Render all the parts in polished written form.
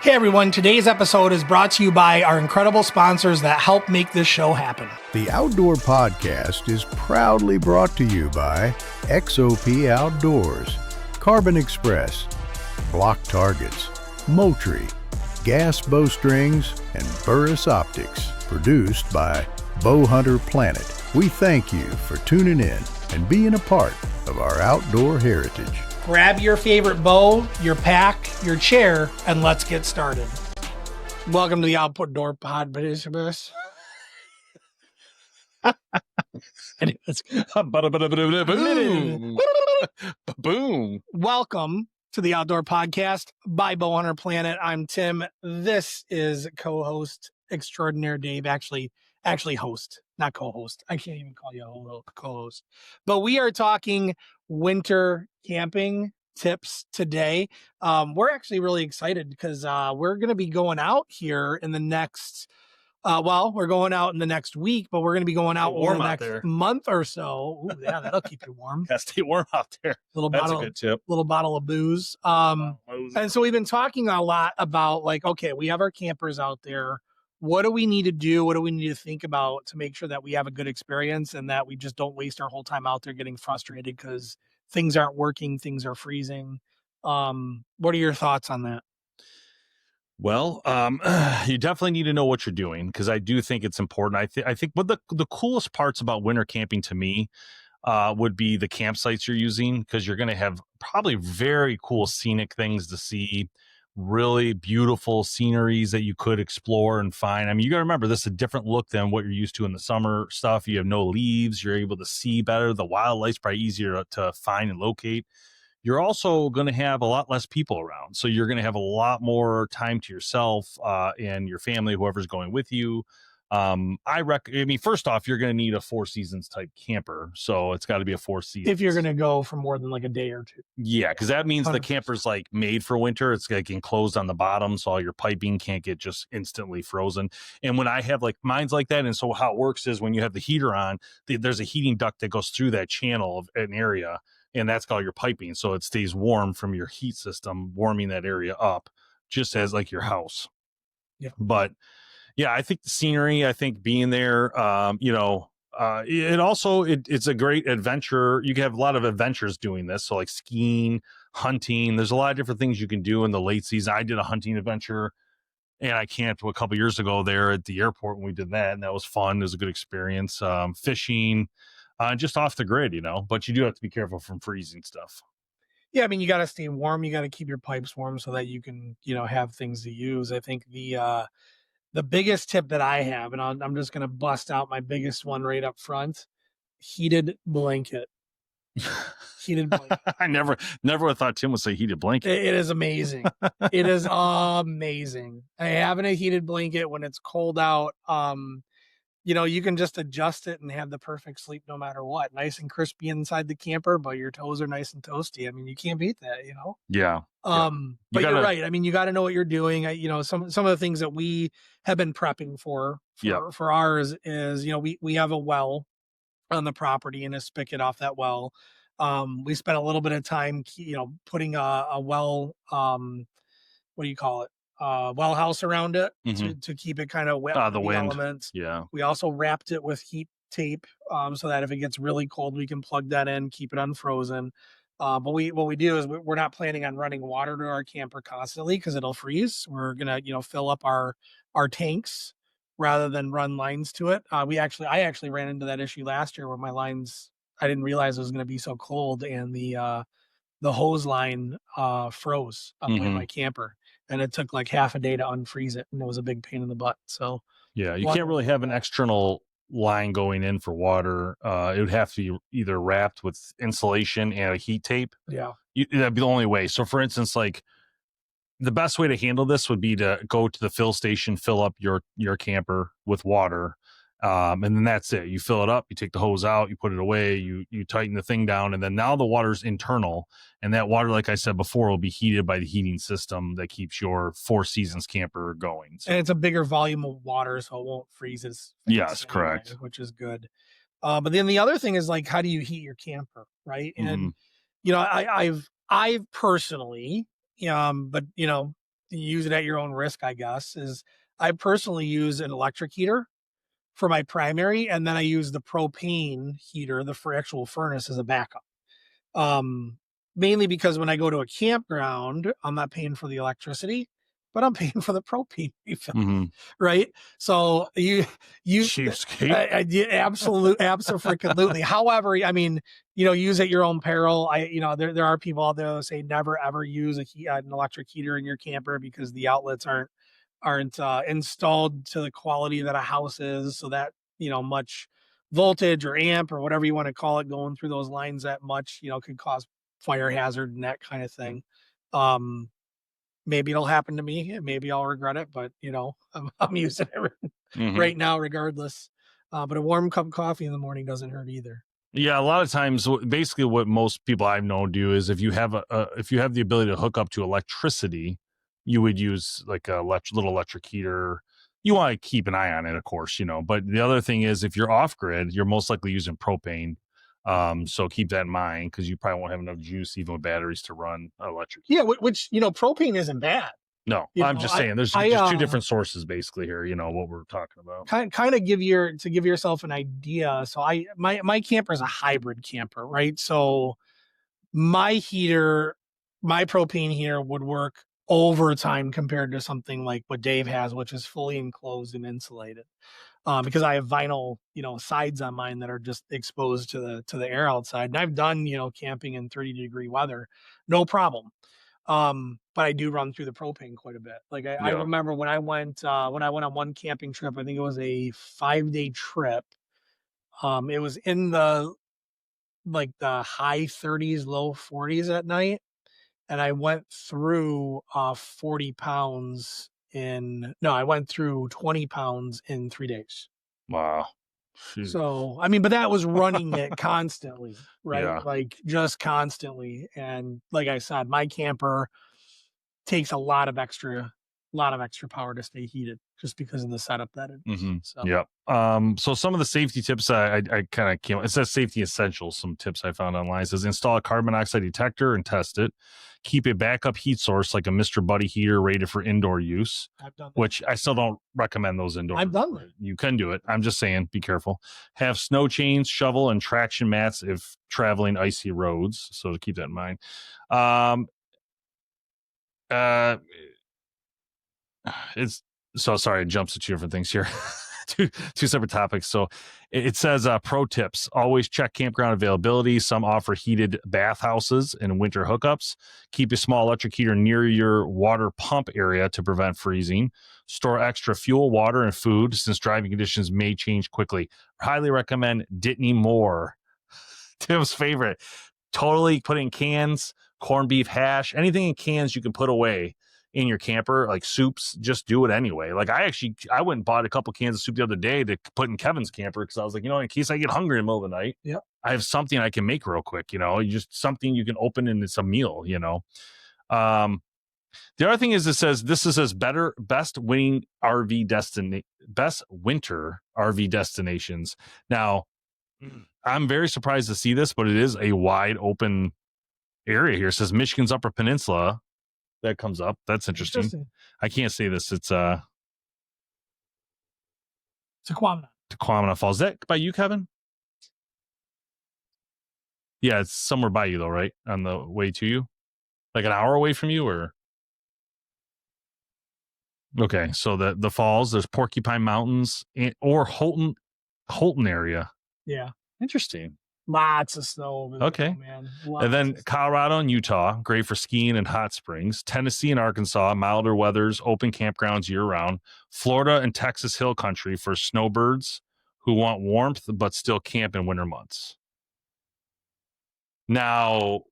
Hey everyone, today's episode is brought to you by our incredible sponsors that help make this show happen. The Outdoor Podcast is proudly brought to you by XOP Outdoors, Carbon Express, Block Targets, Moultrie, Gas Bowstrings, and Burris Optics. Produced by BowHunterPlanet. We thank you for tuning in and being a part of our outdoor heritage. Grab your favorite bow, your pack, your chair, and let's get started. Welcome to the Outdoor Podcast. Anyways, Boom. welcome to the Outdoor Podcast by BowHunterPlanet. I'm Tim. This is co-host extraordinaire Dave. Actually host, not co-host. I can't even call you a co-host. But we are talking winter camping tips today. We're actually really excited because we're going to be going out here in the next we're going out in the next week, but we're going to be going out over the next month or so. Ooh, yeah, that'll keep you warm. Gotta stay warm out there. That's a good tip. Little bottle of booze. And so we've been talking a lot about like, okay, we have our campers out there. What do we need to do? What do we need to think about to make sure that we have a good experience and that we just don't waste our whole time out there getting frustrated because things aren't working, things are freezing. What are your thoughts on that? Well, you definitely need to know what you're doing because I do think it's important. I think one of the coolest parts about winter camping to me would be the campsites you're using because you're going to have probably very cool scenic things to see, really beautiful sceneries that you could explore and find. I mean, you got to remember this is a different look than what you're used to in the summer stuff. You have no leaves. You're able to see better. The wildlife's probably easier to find and locate. You're also going to have a lot less people around. So you're going to have a lot more time to yourself and your family, whoever's going with you. First off, you're going to need a Four Seasons type camper. So it's got to be a Four Seasons. If you're going to go for more than like a day or two. Yeah, because that means 100%. The camper's like made for winter. It's like enclosed on the bottom. So all your piping can't get just instantly frozen. And when I have like mine's like that. And so how it works is when you have the heater on, there's a heating duct that goes through that channel of an area. And that's called your piping. So it stays warm from your heat system, warming that area up just as like your house. Yeah. But yeah, I think the scenery, I think being there, it's a great adventure. You can have a lot of adventures doing this. So like skiing, hunting, there's a lot of different things you can do in the late season. I did a hunting adventure and I camped a couple years ago there at the airport when we did that. And that was fun. It was a good experience. Fishing, just off the grid, but you do have to be careful from freezing stuff. Yeah. I mean, you got to stay warm. You got to keep your pipes warm so that you can, have things to use. I think the biggest tip that I have, and I'm just going to bust out my biggest one right up front, heated blanket. Heated blanket. I never would have thought Tim would say heated blanket. It is amazing. It is amazing. Having a heated blanket when it's cold out, you can just adjust it and have the perfect sleep no matter what. Nice and crispy inside the camper, but your toes are nice and toasty. I mean, you can't beat that, Yeah. But you're right. I mean, you got to know what you're doing. Some of the things that we have been prepping for ours is, we have a well on the property and a spigot off that well. We spent a little bit of time, putting a well, what do you call it? Well house around it to keep it kind of wet from the wind elements. Yeah. We also wrapped it with heat tape so that if it gets really cold, we can plug that in, keep it unfrozen. But what we do is we're not planning on running water to our camper constantly because it'll freeze. We're gonna fill up our tanks rather than run lines to it. I actually ran into that issue last year where my lines, I didn't realize it was going to be so cold, and the hose line froze up in my camper, and it took like half a day to unfreeze it, and it was a big pain in the butt. So yeah, you can't really have an external line going in for water. It would have to be either wrapped with insulation and a heat tape. Yeah, that'd be the only way. So for instance, like the best way to handle this would be to go to the fill station, fill up your camper with water. And then that's it. You fill it up, you take the hose out, you put it away, you tighten the thing down, and then now the water's internal, and that water, like I said before, will be heated by the heating system that keeps your Four Seasons camper going. So, and it's a bigger volume of water, so it won't freeze as fast. Yes, correct. Which is good. But then the other thing is like, how do you heat your camper, right? And I've personally, but use it at your own risk, I guess, is I personally use an electric heater for my primary, and then I use the propane heater, the for actual furnace, as a backup. Um, Mainly because when I go to a campground, I'm not paying for the electricity, but I'm paying for the propane refill, Mm-hmm. right? So you Cheapskate. absolutely. However, I mean, use at your own peril. There are people out there that say never ever use an electric heater in your camper because the outlets aren't installed to the quality that a house is, so that much voltage or amp or whatever you want to call it going through those lines that much could cause fire hazard and that kind of thing. Maybe it'll happen to me and maybe I'll regret it, but I'm using it Mm-hmm. right now regardless. But a warm cup of coffee in the morning doesn't hurt either. Yeah, a lot of times, basically, what most people I've known do is if you have if you have the ability to hook up to electricity, you would use like a little electric heater. You want to keep an eye on it, of course, But the other thing is, if you're off grid, you're most likely using propane. So keep that in mind because you probably won't have enough juice, even with batteries, to run electric. Yeah, which propane isn't bad. No, I'm just saying there's two different sources basically here, what we're talking about. Kind of give yourself an idea. So my camper is a hybrid camper, right? So my propane heater would work overtime compared to something like what Dave has, which is fully enclosed and insulated. Because I have vinyl, sides on mine that are just exposed to the air outside. And I've done, camping in 30-degree weather, no problem. But I do run through the propane quite a bit. Like I remember when I went on one camping trip, I think it was a 5-day trip. It was in the high 30s, low 40s at night. And I went through 40 pounds I went through 20 pounds in 3 days. Wow. So, I mean, but that was running it constantly, right? Yeah. Like just constantly. And like I said, my camper takes a lot of extra power to stay heated just because of the setup that it is. Mm-hmm. So, yep. So some of the safety tips I kind of came. It says safety essentials. Some tips I found online. It says install a carbon monoxide detector and test it. Keep a backup heat source like a Mr. Buddy heater rated for indoor use. I've done that. Which I still don't recommend those indoor. I've done that. You can do it. I'm just saying, be careful. Have snow chains, shovel, and traction mats if traveling icy roads. So to keep that in mind. It's so sorry. It jumps to two different things here. two separate topics. So it says pro tips: always check campground availability. Some offer heated bathhouses and winter hookups. Keep a small electric heater near your water pump area to prevent freezing. Store extra fuel, water, and food since driving conditions may change quickly. Highly recommend Dittany Moore. Tim's favorite. Totally put in cans, corned beef hash, anything in cans you can put away in your camper, like soups. Just do it anyway. Like I went and bought a couple cans of soup the other day to put in Kevin's camper because I was like, in case I get hungry in the middle of the night, I have something I can make real quick. Just something you can open and it's a meal. The other thing is, this says best winter RV destinations. Now, I'm very surprised to see this, but it is a wide open area here. It says Michigan's Upper Peninsula. That comes up. That's interesting. I can't say this. It's Tequamana Falls. Is that by you, Kevin? Yeah, it's somewhere by you though, right? On the way to you? Like an hour away from you, or? Okay, so the falls, there's Porcupine Mountains or Holton area. Yeah. Interesting. Lots of snow over there. Okay. Man. And then Colorado and Utah, great for skiing and hot springs. Tennessee and Arkansas, milder weathers, open campgrounds year round. Florida and Texas Hill Country for snowbirds who want warmth but still camp in winter months. Now,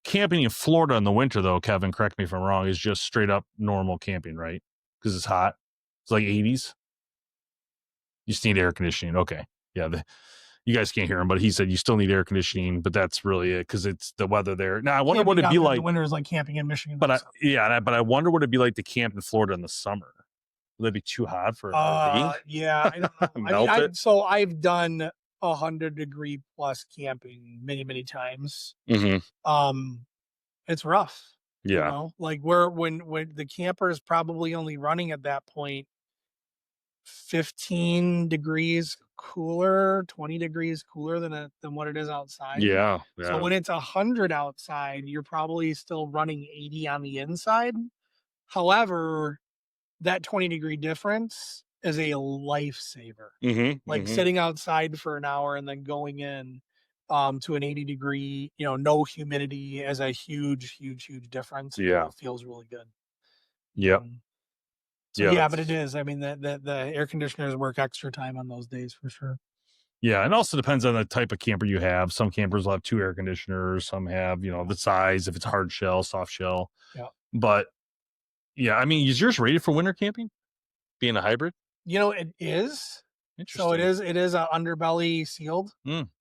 camping in Florida in the winter, though, Kevin, correct me if I'm wrong, is just straight up normal camping, right? Because it's hot. It's like 80s. You just need air conditioning. Okay. Yeah. You guys can't hear him, but he said you still need air conditioning, but that's really it because it's the weather there. Now, I wonder what it'd be like. The winter is like camping in Michigan. But I wonder what it'd be like to camp in Florida in the summer. Would it be too hot for an RV? Yeah, I don't know. So I've done 100-degree plus camping many, many times. Mm-hmm. It's rough. You Yeah. know, like when the camper is probably only running at that point 15 degrees cooler, 20 degrees cooler than what it is outside. Yeah. So Yeah. when it's 100 outside, you're probably still running 80 on the inside. However, that 20-degree difference is a lifesaver. Mm-hmm. Like Mm-hmm. sitting outside for an hour and then going in to an 80-degree, no humidity is a huge, huge, huge difference. Yeah. It feels really good. Yep. So Yeah. yeah, but it is. I mean, the air conditioners work extra time on those days for sure. Yeah, and also depends on the type of camper you have. Some campers will have 2 air conditioners. Some have, the size, if it's hard shell, soft shell. Yeah. But yeah, I mean, is yours rated for winter camping? Being a hybrid? It is. Interesting. So it is a underbelly sealed.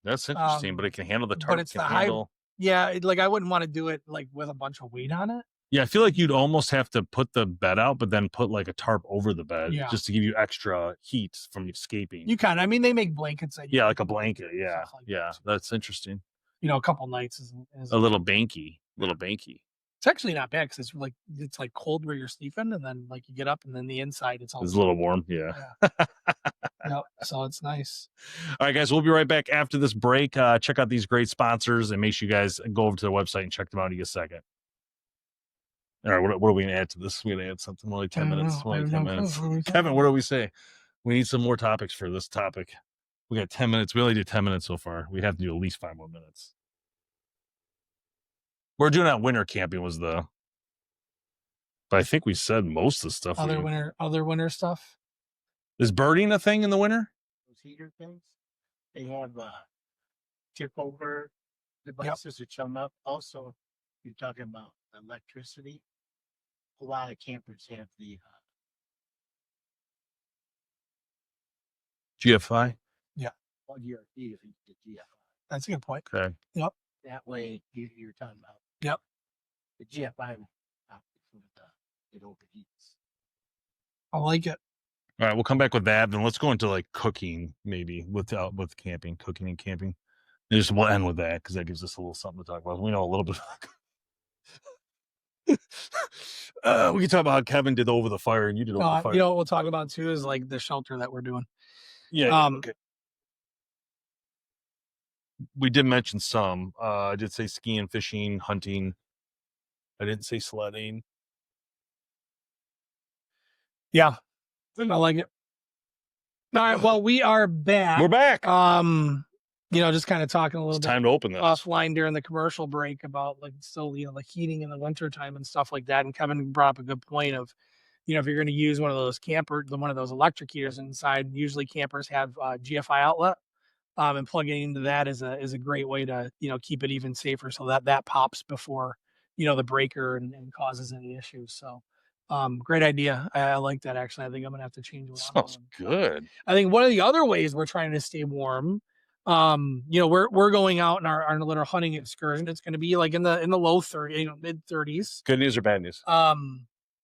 That's interesting, but it can handle the But tarp. it's Can the handle. Yeah, like I wouldn't want to do it like with a bunch of weight on it. Yeah, I feel like you'd almost have to put the bed out, but then put like a tarp over the bed Yeah. just to give you extra heat from escaping. You can. I mean, they make blankets. Yeah, like a blanket. Yeah, like yeah, that's interesting. A couple nights is A little banky, It's actually not bad because it's like cold where you're sleeping, and then like you get up, and then the inside it's a little warm. Yeah. Yeah, so it's nice. All right, guys, we'll be right back after this break. Check out these great sponsors and make sure you guys go over to the website and check them out in a second. All right, what are we going to add to this? We're going to add something. We're like 10 minutes. We're like 10 minutes. Kevin, what do we say? We need some more topics for this topic. We got 10 minutes. We only did 10 minutes so far. We have to do at least 5 more minutes. We're doing that winter camping but I think we said most of the stuff. Other winter stuff. Is birding a thing in the winter? Those heater things, they have tip over devices that come up. Also, you're talking about electricity. A lot of campers have the GFI? on your the GFI. That's a good point. Okay. Yep. That way, you're talking about. Yep. The GFI it overheats. I like it. All right, we'll come back with that. Then let's go into like cooking, maybe with camping, cooking and camping. And we'll end with that because that gives us a little something to talk about. We know a little bit. We can talk about how Kevin did over the fire and you did over the fire. What we'll talk about too is like the shelter that we're doing. Yeah. Okay. We did mention some. I did say skiing, fishing, hunting. I didn't say sledding. Yeah, I like it. All right. Well, we are back. We're back. Just kind of talking a little bit time to open this offline during the commercial break about like still the heating in the wintertime and stuff like that. And Kevin brought up a good point of, if you're going to use one of those one of those electric heaters inside, usually campers have a GFI outlet. And plugging into that is a great way to keep it even safer, so that pops before the breaker and causes any issues. So great idea. I like that. Actually, I think I'm gonna have to change. Sounds good. I think one of the other ways we're trying to stay warm, we're going out in our little hunting excursion. It's going to be like in the low 30s, mid 30s. Good news or bad news?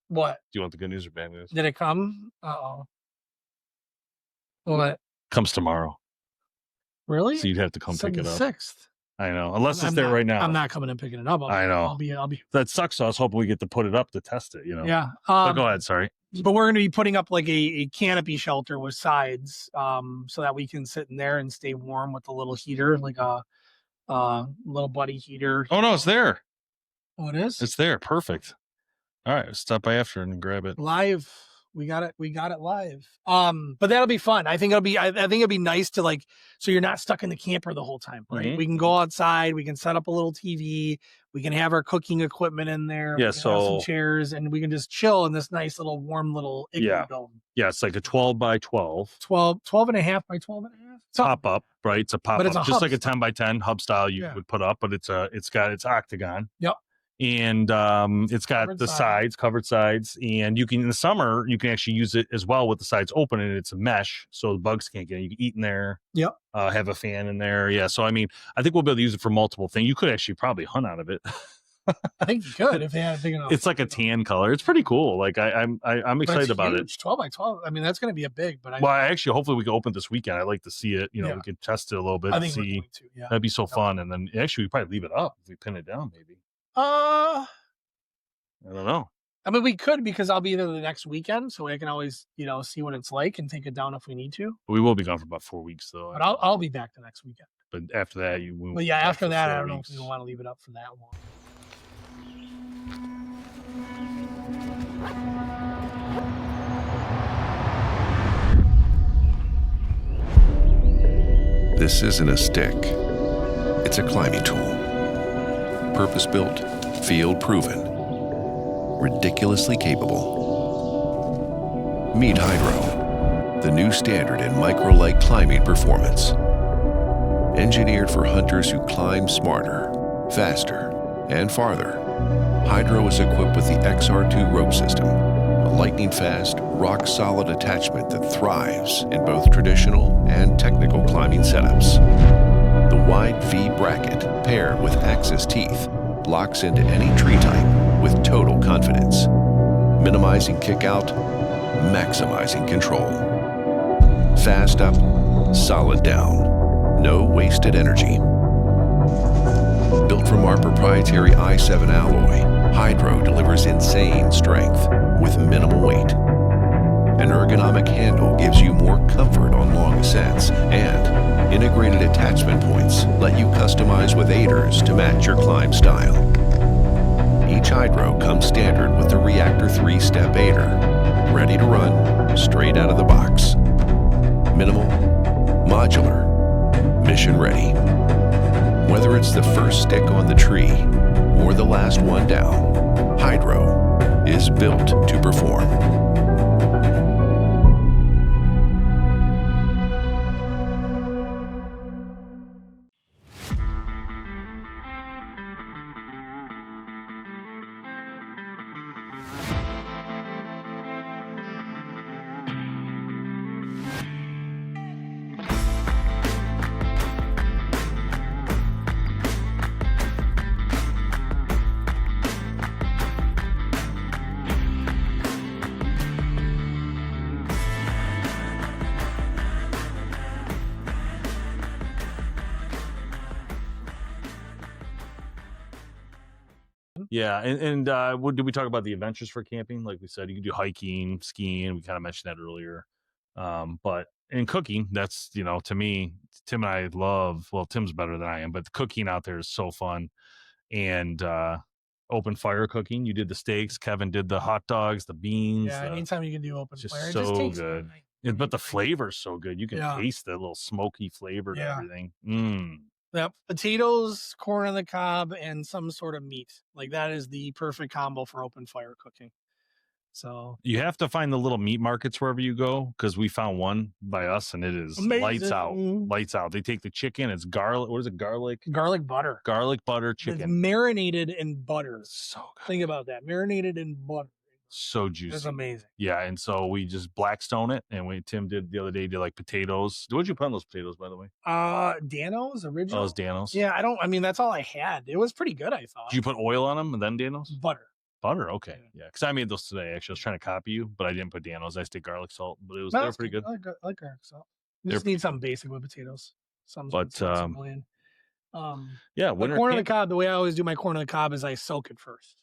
What do you want? The good news or bad news? Did it come? What comes tomorrow? Really? So you'd have to come pick it up. 6th. I know. Unless it's there right now. I'm not coming and picking it up. I know. I'll be. That sucks. So I was hoping we get to put it up to test it. Yeah. But go ahead. Sorry. But we're going to be putting up like a canopy shelter with sides, so that we can sit in there and stay warm with a little heater, like a little buddy heater. Oh no, it's there. Oh, it is. It's there. Perfect. All right, stop by after and grab it. Live. We got it live. But that'll be fun. I think it'll be nice to so you're not stuck in the camper the whole time, right? Mm-hmm. We can go outside, we can set up a little TV, we can have our cooking equipment in there. Yeah. We can have some chairs, and we can just chill in this nice little warm little igloo dome. Yeah. It's like a 12 by 12. 12 and a half by 12 and a half. Pop up, right? It's a pop But up, it's a just hub like a style. 10 by 10 hub style you would put up, but it's octagon. Yep. And it's got covered sides, and you can, in the summer, you can actually use it as well with the sides open, and it's a mesh, so the bugs can't get in. You can eat in there. Yep. Have a fan in there. Yeah. So I mean, I think we'll be able to use it for multiple things. You could actually probably hunt out of it. I think you could if they had a big enough. It's like a tan color. It's pretty cool. Like I'm excited about it. 12 by 12. I mean, that's going to be a big. But actually, hopefully we can open this weekend. I'd like to see it. We could test it a little bit. I And think see. we're going to. Yeah. That'd be so fun. And then actually we probably leave it up if we pin it down, maybe. I don't know. I mean, we could because I'll be there the next weekend, so I can always, see what it's like and take it down if we need to. We will be gone for about 4 weeks though. But I'll be back the next weekend. But after that, you won't But be yeah, back after for that, 4 I don't know weeks. if we want to leave it up for that long. This isn't a stick. It's a climbing tool. Purpose-built, field-proven, ridiculously capable. Meet Hydro, the new standard in micro-light climbing performance. Engineered for hunters who climb smarter, faster, and farther, Hydro is equipped with the XR2 rope system, a lightning-fast, rock-solid attachment that thrives in both traditional and technical climbing setups. The wide V bracket, paired with axis teeth, locks into any tree type with total confidence, minimizing kick-out, maximizing control. Fast up, solid down. No wasted energy. Built from our proprietary i7 alloy, Hydro delivers insane strength with minimal weight. An ergonomic handle gives you more comfort on long ascents, and integrated attachment points let you customize with aiders to match your climb style. Each Hydro comes standard with the Reactor 3-step aider, ready to run straight out of the box. Minimal, modular, mission ready. Whether it's the first stick on the tree or the last one down, Hydro is built to perform. Yeah, and what did we talk about the adventures for camping? Like we said, you can do hiking, skiing. We kind of mentioned that earlier. But in cooking, that's to me, Tim and I love. Well, Tim's better than I am, but the cooking out there is so fun. And open fire cooking. You did the steaks. Kevin did the hot dogs, the beans. Yeah, anytime you can do open just fire, it so just takes good. time. But the flavor's so good. You can taste the little smoky flavor to everything. Yep. Potatoes, corn on the cob, and some sort of meat. Like that is the perfect combo for open fire cooking. So you have to find the little meat markets wherever you go, because we found one by us and it is lights out. Lights out. They take the chicken, it's garlic. What is it? Garlic butter. Garlic butter chicken. It's marinated in butter. So good. Think about that. Marinated in butter. So juicy. It's amazing. Yeah, and so we just Blackstone it, and Tim did the other day, did like potatoes. What did you put on those potatoes, by the way? Danos original. Oh, it was Danos. Yeah, that's all I had. It was pretty good, I thought. Did you put oil on them and then Danos? Butter, okay. Yeah, because I made those today. Actually, I was trying to copy you, but I didn't put Danos. I just did garlic salt, but they were pretty good. I like garlic salt. You just need something basic with potatoes. Yeah, corn on the cob. The way I always do my corn on the cob is I soak it first.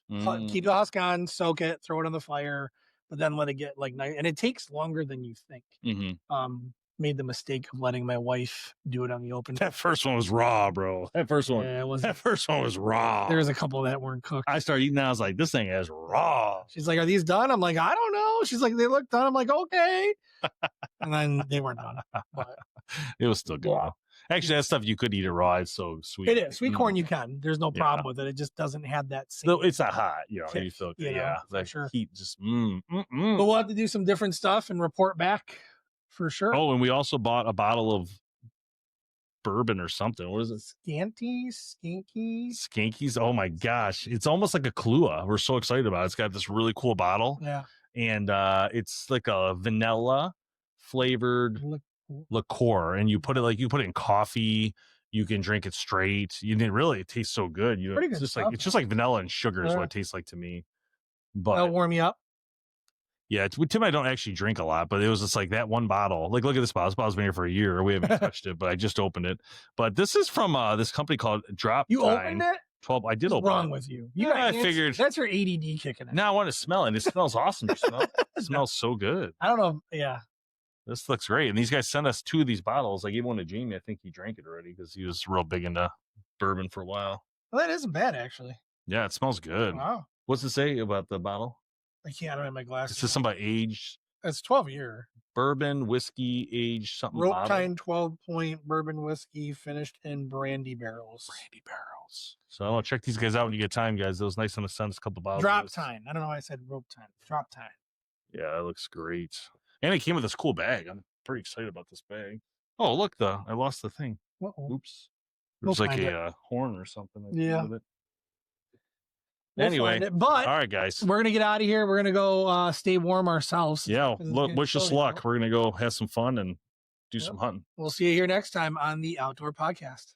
Keep the husk on, soak it, throw it on the fire, but then let it get like nice. And it takes longer than you think. Made the mistake of letting my wife do it on the open. That first one was raw, bro. That first one was raw. There's a couple that weren't cooked. I started eating that. I was like, this thing is raw. She's like, are these done? I'm like, I don't know. She's like, they look done. I'm like, okay. And then they weren't done. But it was still good. Yeah. Actually, that stuff you could eat it raw. It's so sweet. It is. Sweet corn you can. There's no problem with it. It just doesn't have that same. No, it's not hot. You feel that sure. heat just But we'll have to do some different stuff and report back for sure. Oh, and we also bought a bottle of bourbon or something. What is it? Skankies. Oh my gosh. It's almost like a Kahlua. We're so excited about it. It's got this really cool bottle. Yeah. And it's like a vanilla flavored liqueur, and you put it in coffee. You can drink it straight. It tastes so good. It's just like vanilla and sugar is what it tastes like to me. But that'll warm you up. Yeah, Tim and I don't actually drink a lot, but it was just like that one bottle. Like, look at this bottle. This bottle's been here for a year. We haven't touched it, but I just opened it. But this is from this company called Drop. You opened it? 12. I did What's open wrong it. with you? I figured. That's your ADD kicking in. Now I want to smell it. It smells awesome. You smell it? It smells so good. I don't know. Yeah. This looks great. And these guys sent us 2 of these bottles. I gave one to Jamie. I think he drank it already because he was real big into bourbon for a while. Well, that isn't bad, actually. Yeah, it smells good. Wow. What's it say about the bottle? I don't have my glasses. It says something about aged. It's 12-year. Bourbon, whiskey, aged something. Rope Tine 12-point bourbon whiskey finished in brandy barrels. So I'll check these guys out when you get time, guys. It was nice on the send us a couple bottles. Drop Tine. I don't know why I said Rope Tine. Drop Tine. Yeah, that looks great. And it came with this cool bag. I'm pretty excited about this bag. Oh, look, I lost the thing. Uh-oh. Oops. There's We'll like find a horn or something. Yeah. With it. We'll Anyway, find it. But all right, guys. we're gonna get out of here. We're gonna go stay warm ourselves. Yeah, 'Cause it's look, getting wish us chilly luck. out. We're gonna go have some fun and do Yep. some hunting. We'll see you here next time on the Outdoor Podcast.